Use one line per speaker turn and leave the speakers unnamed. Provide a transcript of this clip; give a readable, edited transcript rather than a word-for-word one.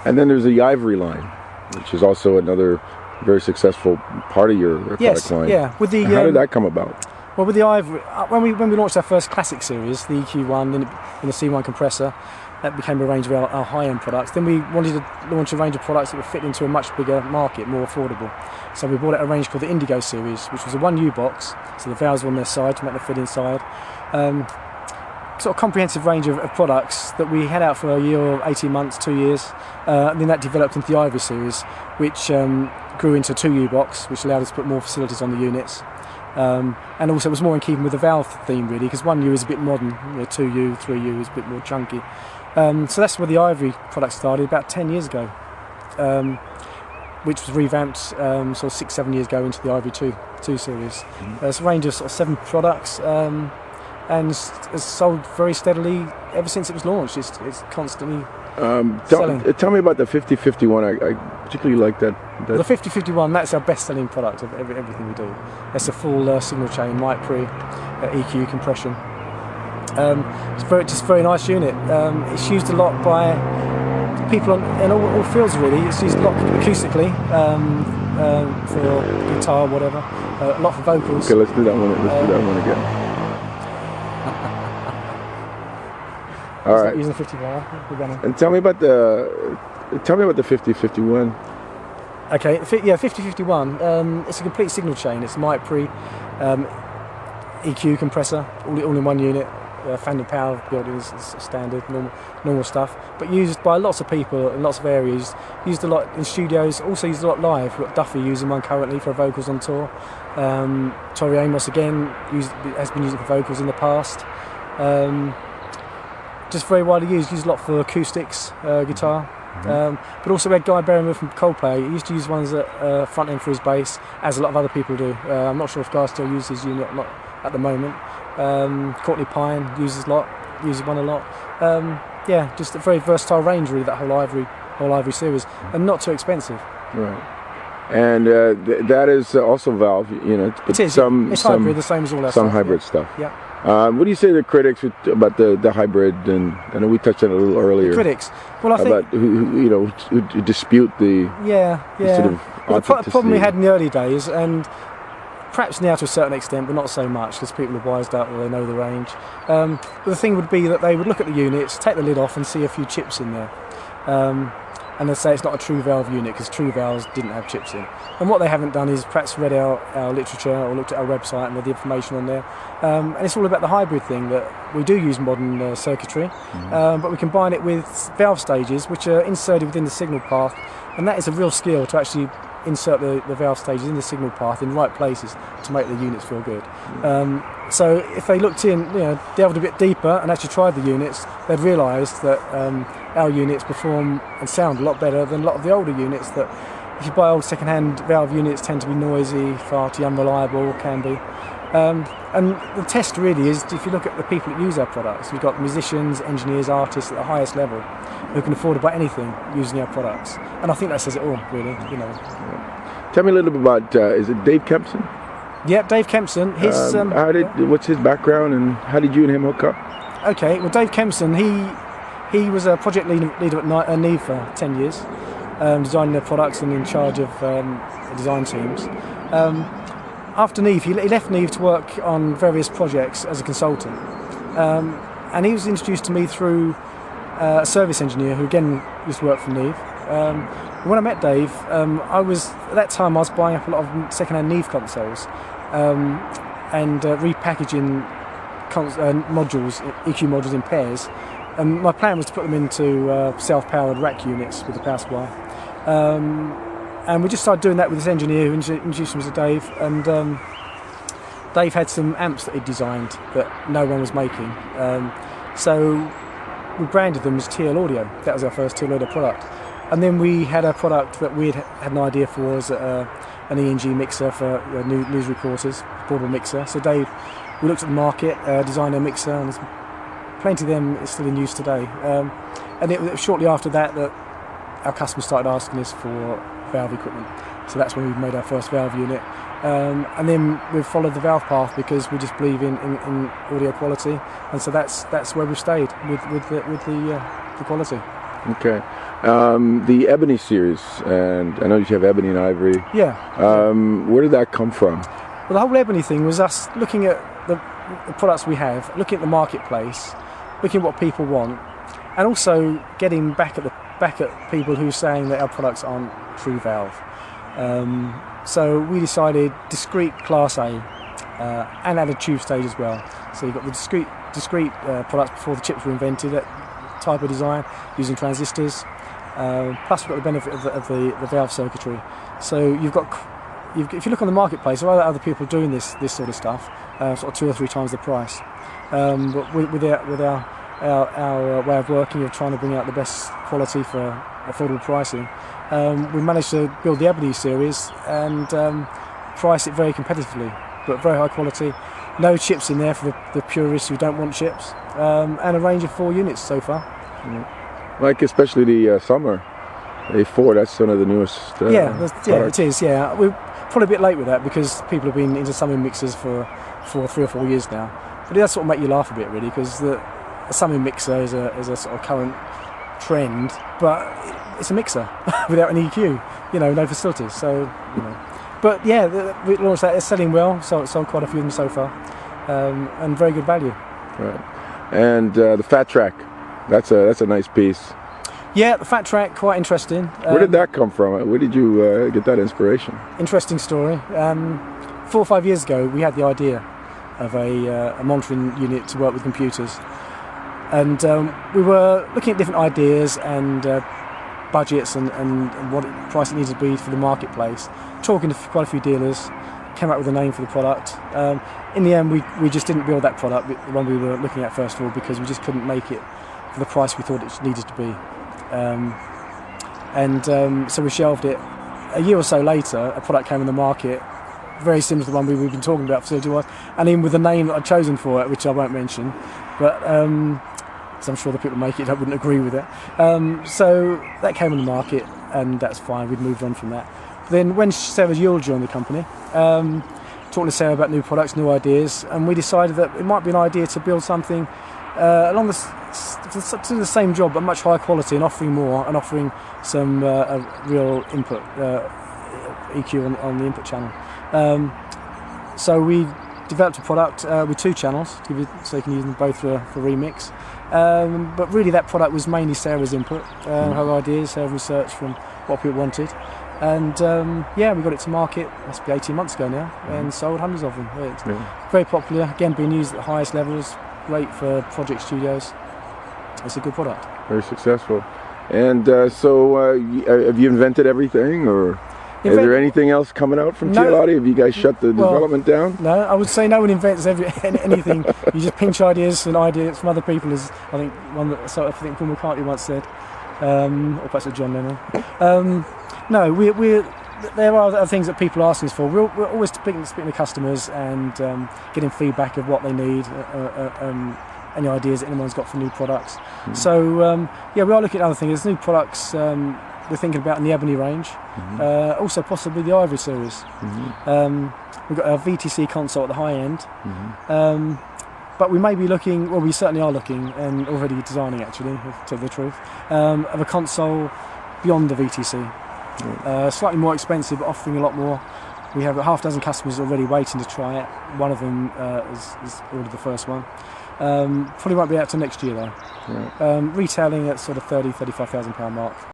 And then there's the ivory line, which is also another very successful part of your product line.
Yeah. With the
how did that come about?
Well, with the ivory, when we launched our first classic series, the EQ1 in the C1 compressor, that became a range of our high-end products. Then we wanted to launch a range of products that would fit into a much bigger market, more affordable. So we brought out a range called the Indigo series, which was a 1U box, so the valves were on their side to make them fit inside. Sort of comprehensive range of products that we had out for a year or 18 months, 2 years. And then that developed into the Ivory series, which grew into a 2U box, which allowed us to put more facilities on the units. And also it was more in keeping with the valve theme really, because 1U is a bit modern, 2U, 3U is a bit more chunky. So that's where the Ivory product started about 10 years ago, which was revamped sort of 6-7 years ago into the Ivory 2 series. It's a range of sort of 7 products, and has sold very steadily ever since it was launched. It's constantly selling.
Tell me about the 5051. I particularly like that.
The 5051, that's our best-selling product of everything we do. It's a full signal chain, mic pre, EQ compression. It's just a very nice unit. It's used a lot by people in all fields really. It's used a lot acoustically, for guitar, whatever. A lot for vocals.
Okay, let's do that one. Let's do that one again. All right.
Using the 51.
And tell me about the 5051.
Okay, yeah, 5051. It's a complete signal chain. It's mic pre, EQ compressor, all in one unit. Phantom power building is standard, normal stuff, but used by lots of people in lots of areas. Used a lot in studios, also used a lot live. We've got Duffy using one currently for vocals on tour. Tori Amos again has been using it for vocals in the past. Just very widely used a lot for acoustics, guitar. But also we had Guy Berryman from Coldplay. He used to use ones at front end for his bass, as a lot of other people do. I'm not sure if Guy still uses his unit or not at the moment. Courtney Pine uses one a lot. Yeah, just a very versatile range really, that whole Ivory series, and not too expensive.
Right. And that is also valve, but
it is. It's hybrid, the same as all our
some
stuff.
hybrid stuff.
Yeah.
What do you say to the critics about the hybrid? And I know we touched on it a little earlier.
The critics, well, I think
about who dispute the sort of
well, the problem we had in the early days, and perhaps now to a certain extent, but not so much, because people are wised up or they know the range. But the thing would be that they would look at the units, take the lid off, and see a few chips in there. And they'd say it's not a true valve unit because true valves didn't have chips in. And what they haven't done is perhaps read our literature or looked at our website and read the information on there. And it's all about the hybrid thing, that we do use modern circuitry, but we combine it with valve stages which are inserted within the signal path, and that is a real skill to actually insert the valve stages in the signal path in the right places to make the units feel good. So if they looked in, delved a bit deeper and actually tried the units, they'd realise that our units perform and sound a lot better than a lot of the older units that, if you buy old second-hand valve units, tend to be noisy, farty, unreliable, can be. And the test really is, if you look at the people that use our products, we've got musicians, engineers, artists at the highest level who can afford to buy anything using our products. And I think that says it all, really.
Tell me a little bit about, is it Dave Kempson?
Yep, Dave Kempson.
What's his background and how did you and him hook up?
Okay, well, Dave Kempson, he was a project leader at Neve for 10 years, designing their products and in charge of design teams. After Neve, he left Neve to work on various projects as a consultant, and he was introduced to me through a service engineer who again used to work for Neve. When I met Dave, at that time I was buying up a lot of second-hand Neve consoles and repackaging modules, EQ modules in pairs. And my plan was to put them into self-powered rack units with a power supply. And we just started doing that with this engineer who introduced me to Dave. And Dave had some amps that he'd designed that no one was making. So we branded them as TL Audio. That was our first TL Audio product. And then we had a product that we had an idea for, was an ENG mixer for news reporters, portable mixer. So Dave, we looked at the market, designed a mixer, and there's plenty of them is still in use today. And it was shortly after that our customers started asking us for valve equipment. So that's when we made our first valve unit. And then we've followed the valve path because we just believe in audio quality, and so that's where we've stayed with the quality.
Okay. The Ebony series, and I know you have Ebony and Ivory.
Yeah.
Where did that come from?
Well, the whole Ebony thing was us looking at the products we have, looking at the marketplace, looking at what people want, and also getting back at people who are saying that our products aren't true valve. So we decided discrete Class A and added tube stage as well. So you've got the discrete products before the chips were invented, that type of design using transistors. Plus we've got the benefit of the valve circuitry. So if you look on the marketplace, there are other people doing this sort of stuff, sort of 2 or 3 times the price. But with our way of working, of trying to bring out the best quality for affordable pricing, we managed to build the Ebony series and price it very competitively, but very high quality. No chips in there for the purists who don't want chips, and a range of 4 units so far.
Like especially the Summer A4, that's one of the newest
yeah, it is. Yeah, we're probably a bit late with that because people have been into summing mixers for 3 or 4 years now. But it does sort of make you laugh a bit, really, because the summing mixer is a sort of current trend, but it's a mixer without an EQ, no facilities. So, but yeah, we launched that. It's selling well. Sold quite a few of them so far, and very good value.
Right. And the Fat Track, that's a nice piece.
Yeah, the Fat Track, quite interesting.
Where did that come from? Where did you get that inspiration?
Interesting story. 4 or 5 years ago, we had the idea of a monitoring unit to work with computers, and we were looking at different ideas and budgets and what price it needed to be for the marketplace. Talking to quite a few dealers, came up with a name for the product. In the end, we just didn't build that product, the one we were looking at first of all, because we just couldn't make it for the price we thought it needed to be. So we shelved it. A year or so later, a product came on the market, very similar to the one we've been talking about, facility-wise, and even with the name that I've chosen for it, which I won't mention, but so I'm sure the people making it wouldn't agree with it. So that came on the market, and that's fine. We'd moved on from that. Then when Sarah Yule joined the company, talking to Sarah about new products, new ideas, and we decided that it might be an idea to build something along to do the same job but much higher quality and offering more and offering some real input EQ on the input channel. So we developed a product with 2 channels so you can use them both for remix. But really that product was mainly Sarah's input, her ideas, her research from what people wanted. And we got it to market, must be 18 months ago now, and sold hundreds of them. It's very popular, again being used at the highest levels, great for project studios. It's a good product. Very
successful. And so have you invented everything, or is there anything else coming out from Tialati? Have you guys shut the development down?
No, I would say no one invents anything. You just pinch ideas and ideas from other people, as I think I think Paul McCartney once said, or perhaps John Lennon. No, there are other things that people are asking us for. We're always speaking to customers and getting feedback of what they need, any ideas that anyone's got for new products. So we are looking at other things. There's new products we're thinking about in the Ebony range, also possibly the Ivory series. We've got our VTC console at the high end, but we may be looking, well we certainly are looking and already designing actually, to tell the truth, of a console beyond the VTC. Slightly more expensive but offering a lot more. We have a half dozen customers already waiting to try it. One of them has ordered the first one. Probably won't be out till next year though. Retailing at sort of £30,000–35,000 mark.